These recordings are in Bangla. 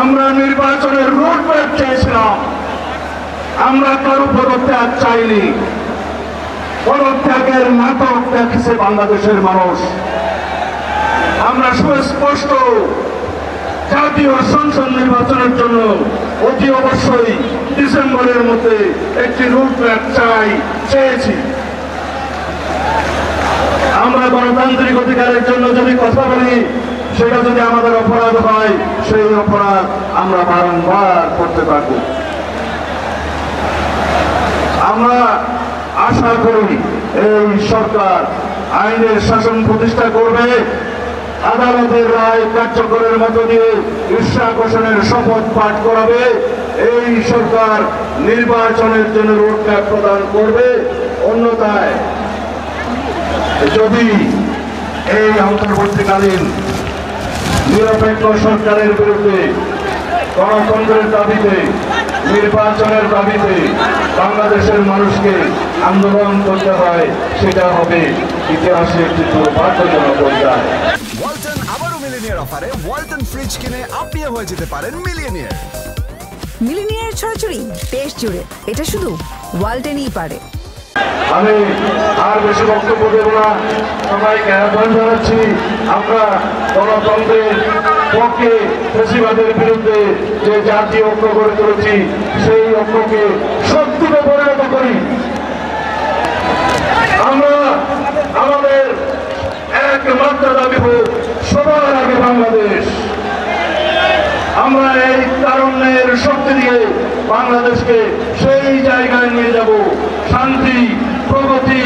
আমরা নির্বাচনের রোডম্যাপ চেয়েছিলাম, আমরা কারো পদত্যাগ চাইনি। পদত্যাগের নাটক দেখেছে বাংলাদেশের মানুষ। আমরা সুস্পষ্ট জাতীয় সংসদ নির্বাচনের জন্য অতি অবশ্যই ডিসেম্বরের মধ্যে একটি রোডম্যাপ চেয়েছি। আমরা গণতান্ত্রিক অধিকারের জন্য যদি কথা বলি, সেটা যদি আমাদের অপরাধ হয়, সেই অপরাধ আমরা বারংবার করতে পারব। আমরা আশা করি এই সরকার আইনের শাসন প্রতিষ্ঠা করবে, আদালতের রায় কার্যকরের মধ্য দিয়ে ইশরাক হোসেনের শপথ পাঠ করাবে, এই সরকার নির্বাচনের জন্য রোডম্যাপ প্রদান করবে। অন্যথায় যদি এই অন্তর্বর্তীকালীন নিরপেক্ষ সরকারের বিরুদ্ধে গণতন্ত্রের দাবিতে, নির্বাচনের দাবিতে বাংলাদেশের মানুষকে আন্দোলন করতে হয়, সেটা হবে ইতিহাসে একটি দুর্ভাগ্যজনক অধ্যায়। ওয়ালটন আবারও মিলিনিয়ার অফারে ওয়ালটন ফ্রিজ কিনে আপনিও হয়ে যেতে পারেন মিলিয়নিয়ার। মিলিনিয়ার ছড়াছড়ি দেশ জুড়ে, এটা শুধু ওয়ালটনই পারে। আমি আর বেশি বক্তব্য দেব না, সবাইকে আহ্বান জানাচ্ছি, আমরা গণতন্ত্রের পক্ষে ফ্যাসিবাদের বিরুদ্ধে যে জাতীয় ঐক্য গড়ে তুলেছি, সেই ঐক্যকে শক্তিতে পরিণত করি। আমরা আমাদের একমাত্র দাবি হোক সবার আগে বাংলাদেশ। আমরা এই তারুণ্যের শক্তি দিয়ে বাংলাদেশকে সেই জায়গায় নিয়ে যাব, শান্তি, প্রগতি,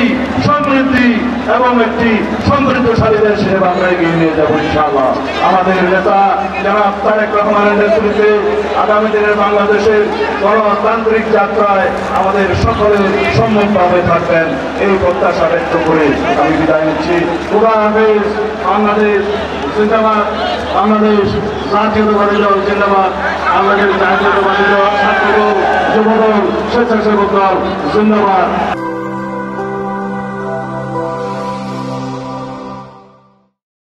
সমৃদ্ধি এবং একটি সমৃদ্ধশালী দেশ হিসেবে আমরা এগিয়ে নিয়ে যাবো ইনশাআল্লাহ। আমাদের নেতা জনাব তারেক রহমানের নেতৃত্বে আগামী দিনের বাংলাদেশের গণতান্ত্রিক যাত্রায় আমাদের সকলের সম্মুখভাবে থাকবেন, এই প্রত্যাশা ব্যক্ত করে আমি বিদায় নিচ্ছি। খোদা হাফেজ। বাংলাদেশ জিন্দাবাদ, বাংলাদেশ জাতীয়তাবাদী দল জিন্দাবাদ, বাংলাদেশ জাতীয়তাবাদী দল, ছাত্রদল, যুবদল, স্বেচ্ছাসেবক দল জিন্দাবাদ।